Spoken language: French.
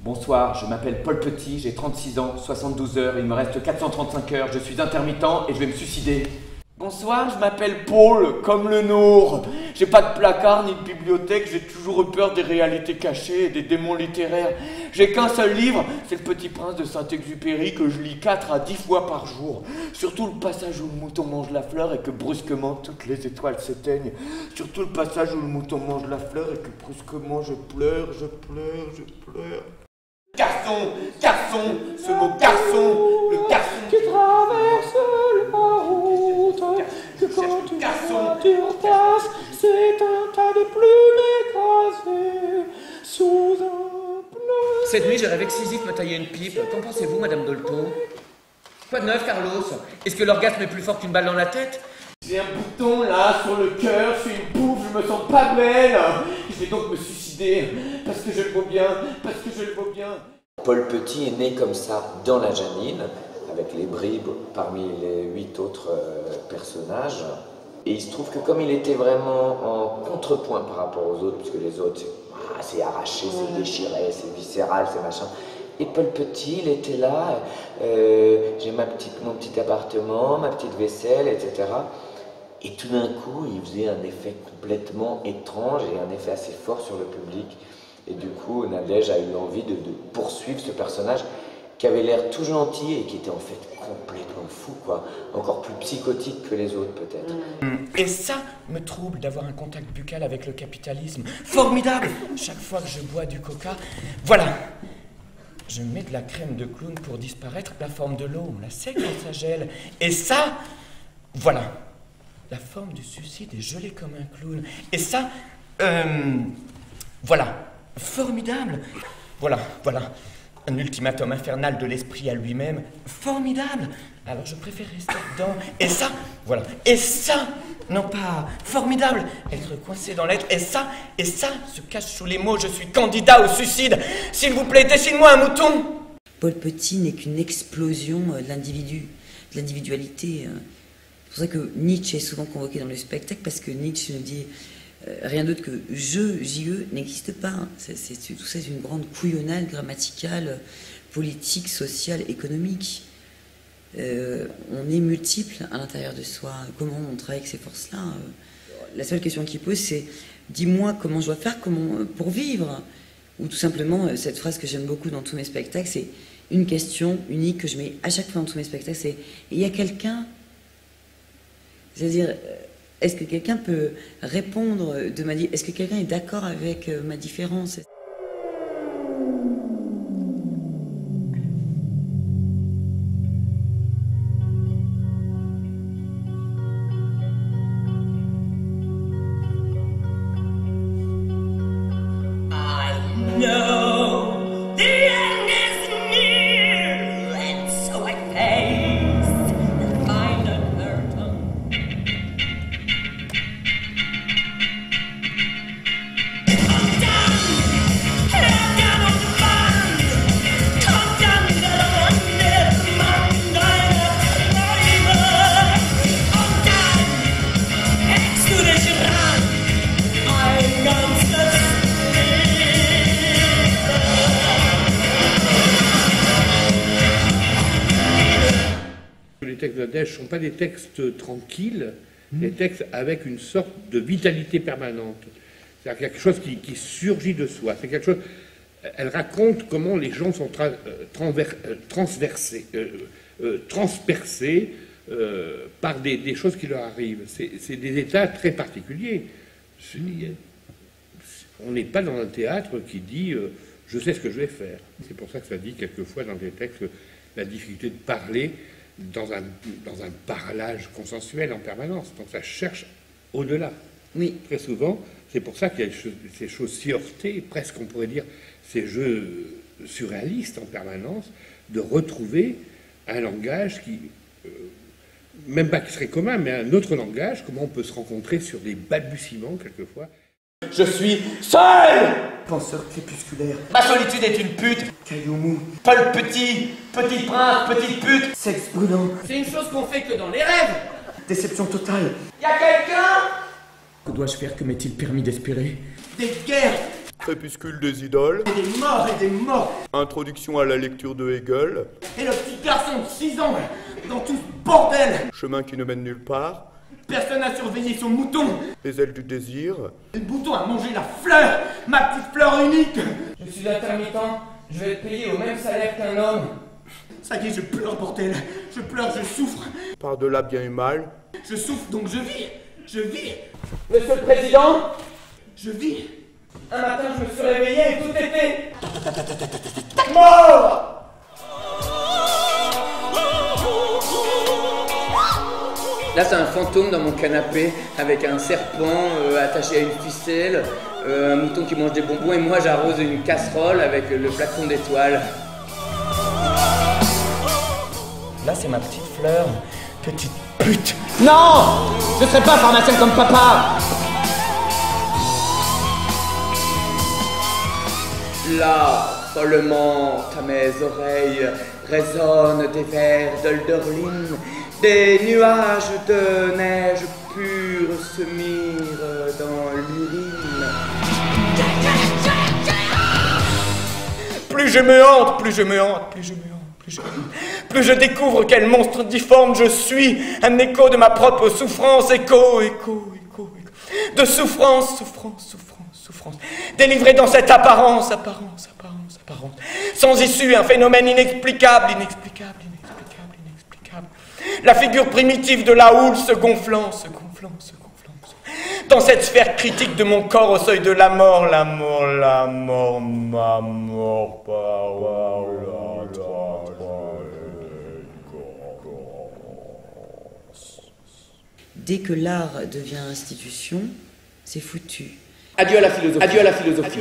Bonsoir, je m'appelle Paul Petit, j'ai 36 ans, 72 heures, il me reste 435 heures, je suis intermittent et je vais me suicider. Bonsoir, je m'appelle Paul, comme le Nour. J'ai pas de placard ni de bibliothèque, j'ai toujours eu peur des réalités cachées et des démons littéraires. J'ai qu'un seul livre, c'est Le Petit Prince de Saint-Exupéry que je lis 4 à 10 fois par jour. Surtout le passage où le mouton mange la fleur et que brusquement toutes les étoiles s'éteignent. Surtout le passage où le mouton mange la fleur et que brusquement je pleure. Garçon, ce mot garçon, le garçon qui traverse la route, que quand une voiture passe, c'est un tas de plumes écrasées sous un pneu. Cette nuit, j'ai rêvé que Sisyphe me taillait une pipe. Qu'en pensez-vous, Madame Dolto? Quoi de neuf, Carlos? Est-ce que l'orgasme est plus fort qu'une balle dans la tête? J'ai un bouton là sur le cœur, je suis une bouffe, je me sens pas belle. Je vais donc me suicider, parce que je le vaux bien, Paul Petit est né comme ça dans la Janine, avec les bribes parmi les 8 autres personnages. Et il se trouve que comme il était vraiment en contrepoint par rapport aux autres, puisque les autres, c'est arraché, c'est déchiré, c'est viscéral, c'est machin. Et Paul Petit, il était là, j'ai mon petit appartement, ma petite vaisselle, etc. Et tout d'un coup, il faisait un effet complètement étrange et un effet assez fort sur le public. Et du coup, Nadège a eu envie de poursuivre ce personnage qui avait l'air tout gentil et qui était en fait complètement fou, quoi. Encore plus psychotique que les autres, peut-être. Et ça me trouble d'avoir un contact buccal avec le capitalisme. Formidable! Chaque fois que je bois du coca, voilà! Je mets de la crème de clown pour disparaître la forme de l'eau, on la sait quand ça gèle. Et ça, voilà! La forme du suicide est gelée comme un clown. Et ça, voilà! Formidable! Voilà. Un ultimatum infernal de l'esprit à lui-même. Formidable! Alors je préfère rester dedans. Et ça, voilà. Et ça, non pas formidable, être coincé dans l'être. Et ça se cache sous les mots. Je suis candidat au suicide. S'il vous plaît, dessine-moi un mouton. Paul Petit n'est qu'une explosion de l'individu, de l'individualité. C'est pour ça que Nietzsche est souvent convoqué dans le spectacle, parce que Nietzsche nous dit rien d'autre que JE n'existe pas. Tout ça, c'est une grande couillonnade grammaticale, politique, sociale, économique. On est multiple à l'intérieur de soi. Comment on travaille avec ces forces-là? La seule question qu'il pose, c'est dis-moi comment je dois faire pour vivre. Ou tout simplement, cette phrase que j'aime beaucoup dans tous mes spectacles, c'est une question unique que je mets à chaque fois dans tous mes spectacles, c'est il y a quelqu'un, c'est-à-dire, est-ce que quelqu'un peut répondre de ma vie? Est-ce que quelqu'un est d'accord avec ma différence? Les textes de Nadège ne sont pas des textes tranquilles, des textes avec une sorte de vitalité permanente. C'est-à-dire quelque chose qui surgit de soi. C'est quelque chose. Elle raconte comment les gens sont transpercés par des choses qui leur arrivent. C'est des états très particuliers. On n'est pas dans un théâtre qui dit je sais ce que je vais faire. C'est pour ça que ça dit quelquefois dans des textes la difficulté de parler dans un parlage consensuel en permanence. Donc ça cherche au-delà. Oui. Très souvent, c'est pour ça qu'il y a ces choses si heurtées, presque on pourrait dire ces jeux surréalistes en permanence, de retrouver un langage qui, même pas qui serait commun, mais un autre langage, comment on peut se rencontrer sur des balbutiements quelquefois. Je suis seul. Penseur crépusculaire. Ma solitude est une pute. Caillou mou. Paul Petit, petit prince, petite pute. Sexe brûlant. C'est une chose qu'on fait que dans les rêves. Déception totale. Y a quelqu'un? Que dois-je faire? Que m'est-il permis d'espérer? Des guerres. Crépuscule des idoles. Et des morts et des morts. Introduction à la lecture de Hegel. Et le petit garçon de 6 ans dans tout ce bordel. Chemin qui ne mène nulle part. Personne n'a surveillé son mouton. Les ailes du désir. Le bouton a mangé la fleur, ma petite fleur unique. Je suis intermittent, je vais être payé au même salaire qu'un homme. Ça y est, je pleure, bordel. Je pleure, je souffre. Par-delà bien et mal. Je souffre, donc je vis. Je vis. Monsieur le Président, je vis. Un matin, je me suis réveillé et tout était... mort. Là, c'est un fantôme dans mon canapé avec un serpent attaché à une ficelle, un mouton qui mange des bonbons et moi j'arrose une casserole avec le flacon d'étoiles. Là, c'est ma petite fleur. Petite pute. Non! Je serai pas pharmacien comme papa! Là, follement, à mes oreilles résonnent des vers d'Hölderlin. Des nuages de neige pure se mirent dans l'urine. Plus je me hante, plus je me hante, plus je me hante, plus je découvre quel monstre difforme je suis, un écho de ma propre souffrance, écho. De souffrance, délivré dans cette apparence, sans issue, un phénomène inexplicable. La figure primitive de la houle se gonflant. Dans cette sphère critique de mon corps au seuil de la mort, ma mort, Dès que l'art devient institution, c'est foutu. Adieu à la philosophie.